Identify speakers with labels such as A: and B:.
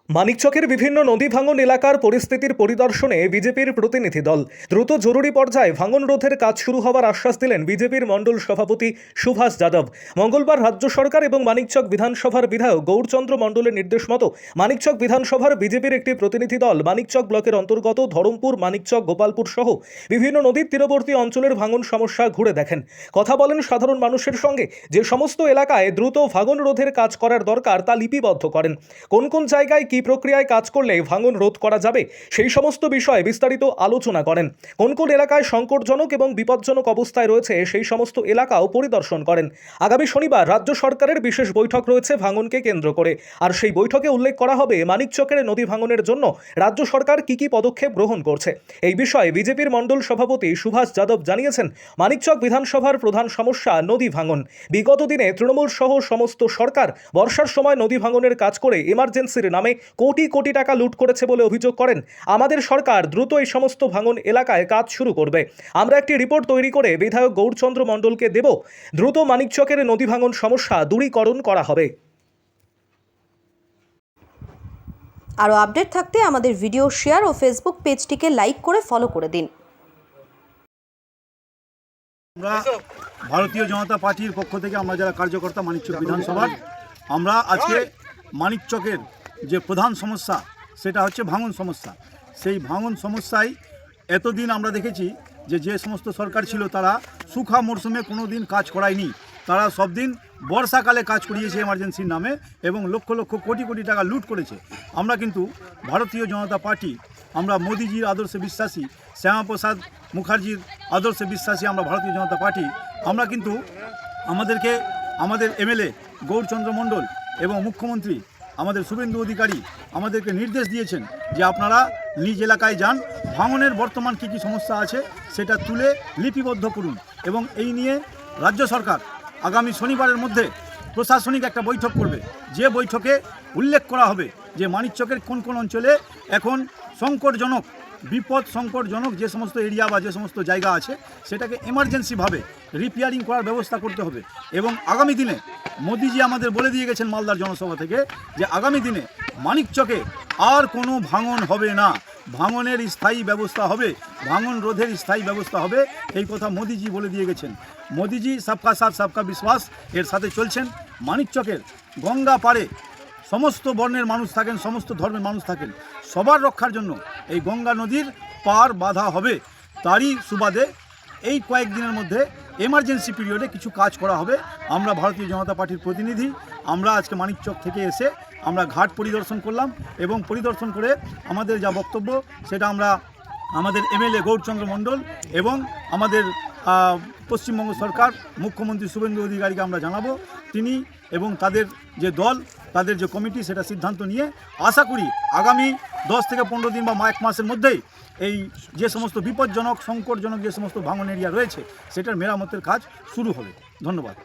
A: মানিকচকের বিভিন্ন নদী ভাঙন এলাকার পরিস্থিতির পরিদর্শনে বিজেপির প্রতিনিধি দল। দ্রুত জরুরি পর্যায়ে ভাঙন রোধের কাজ শুরু হওয়ার আশ্বাস দিলেন বিজেপির মণ্ডল সভাপতি সুভাষ যাদব। মঙ্গলবার রাজ্য সরকার এবং মানিকচক বিধানসভার বিধায়ক গৌরচন্দ্র মণ্ডলের নির্দেশ মতো মানিকচক বিধানসভার বিজেপির একটি প্রতিনিধি দল মানিকচক ব্লকের অন্তর্গত ধরমপুর, মানিকচক, গোপালপুর সহ বিভিন্ন নদীর তীরবর্তী অঞ্চলের ভাঙন সমস্যা ঘুরে দেখেন। কথা বলেন সাধারণ মানুষের সঙ্গে। যে সমস্ত এলাকায় দ্রুত ভাঙন রোধের কাজ করার দরকার তা লিপিবদ্ধ করেন। কোন কোন জায়গায় কি প্রক্রিয়ায় কাজ করলে ভাঙন রোধ করা যাবে সেই সমস্ত বিষয়ে বিস্তারিত আলোচনা করেন। কোন কোন এলাকায় সংকটজনক এবং বিপজ্জনক অবস্থায় রয়েছে সেই সমস্ত এলাকাও পরিদর্শন করেন। আগামী শনিবার রাজ্য সরকারের বিশেষ বৈঠক রয়েছে ভাঙনকে কেন্দ্র করে, আর সেই বৈঠকে উল্লেখ করা হবে মানিকচকের নদী ভাঙনের জন্য রাজ্য সরকার কি কি পদক্ষেপ গ্রহণ করছে। এই বিষয়ে বিজেপির মণ্ডল সভাপতি সুভাষ যাদব জানিয়েছেন, মানিকচক বিধানসভার প্রধান সমস্যা নদী ভাঙন। বিগত দিনে তৃণমূল সহ সমস্ত সরকার বর্ষার সময় নদী ভাঙনের কাজ করে এমার্জেন্সির নামে কোটি কোটি টাকা লুট করেছে বলে অভিযোগ করেন। আমাদের সরকার দ্রুত এই সমস্ত ভাঙন এলাকায় কাজ শুরু করবে। আমরা একটি রিপোর্ট তৈরি করে বিধায়ক গৌরচন্দ্র মণ্ডলকে দেব। দ্রুত মানিকচকের নদী ভাঙন সমস্যা দূরীকরণ করা হবে।
B: আরও আপডেট থাকতে আমাদের ভিডিও শেয়ার ও ফেসবুক পেজটিকে লাইক করে ফলো করে দিন।
C: আমরা ভারতীয় জনতা পার্টির পক্ষ থেকে আমরা যারা কার্যকর্তা মানিকচক বিধানসভার, আমরা আজকে মানিকচকের যে প্রধান সমস্যা সেটা হচ্ছে ভাঙন সমস্যা। সেই ভাঙন সমস্যায় এতদিন আমরা দেখেছি যে সমস্ত সরকার ছিল তারা শুখা মরশুমে কোনো দিন কাজ করায়নি। তারা সব দিন বর্ষাকালে কাজ করিয়েছে এমার্জেন্সির নামে এবং লক্ষ লক্ষ কোটি কোটি টাকা লুট করেছে। আমরা কিন্তু ভারতীয় জনতা পার্টি, আমরা মোদিজির আদর্শে বিশ্বাসী, শ্যামাপ্রসাদ মুখার্জির আদর্শে বিশ্বাসী আমরা ভারতীয় জনতা পার্টি। আমরা কিন্তু আমাদের এমএলএ গৌরচন্দ্র মণ্ডল এবং মুখ্যমন্ত্রী আমাদের শুভেন্দু অধিকারী আমাদেরকে নির্দেশ দিয়েছেন যে আপনারা নিজ এলাকায় যান, ভাঙনের বর্তমান কী কী সমস্যা আছে সেটা তুলে লিপিবদ্ধ করুন। এবং এই নিয়ে রাজ্য সরকার আগামী শনিবারের মধ্যে প্রশাসনিক একটা বৈঠক করবে, যে বৈঠকে উল্লেখ করা হবে যে মানিকচকের কোন কোন অঞ্চলে এখন সংকটজনক, সংকটজনক যে সমস্ত এরিয়া বা যে সমস্ত জায়গা আছে সেটাকে এমার্জেন্সিভাবে রিপেয়ারিং করার ব্যবস্থা করতে হবে। এবং আগামী দিনে মোদিজি আমাদের বলে দিয়ে গেছেন মালদার জনসভা থেকে যে আগামী দিনে মানিকচকে আর কোনো ভাঙন হবে না, ভাঙনের স্থায়ী ব্যবস্থা হবে, ভাঙন রোধের স্থায়ী ব্যবস্থা হবে। এই কথা মোদিজি বলে দিয়ে গেছেন। মোদিজি সবকা সাথ সবকা বিশ্বাস এর সাথে চলছেন। মানিকচকের গঙ্গা পাড়ে সমস্ত বর্ণের মানুষ থাকেন, সমস্ত ধর্মের মানুষ থাকেন, সবার রক্ষার জন্য এই গঙ্গা নদীর পার বাঁধা হবে। তারই সুবাদে এই কয়েকদিনের মধ্যে এমার্জেন্সি পিরিয়ডে কিছু কাজ করা হবে। আমরা ভারতীয় জনতা পার্টির প্রতিনিধি, আমরা আজকে মানিকচক থেকে এসে আমরা ঘাট পরিদর্শন করলাম এবং পরিদর্শন করে আমাদের যা বক্তব্য সেটা আমরা আমাদের এমএলএ গৌরচন্দ্র মণ্ডল এবং আমাদের পশ্চিমবঙ্গ সরকার মুখ্যমন্ত্রী শুভেন্দু অধিকারীকে আমরা জানাবো। তিনি এবং তাদের যে দল, তাদের যে কমিটি, সেটা সিদ্ধান্ত নিয়ে আশা করি আগামী 10 থেকে 15 দিন বা 1 মাসের মধ্যেই এই যে সমস্ত বিপজ্জনক, সংকটজনক যে সমস্ত ভাঙন এরিয়া রয়েছে সেটার মেরামতের কাজ শুরু হবে। ধন্যবাদ।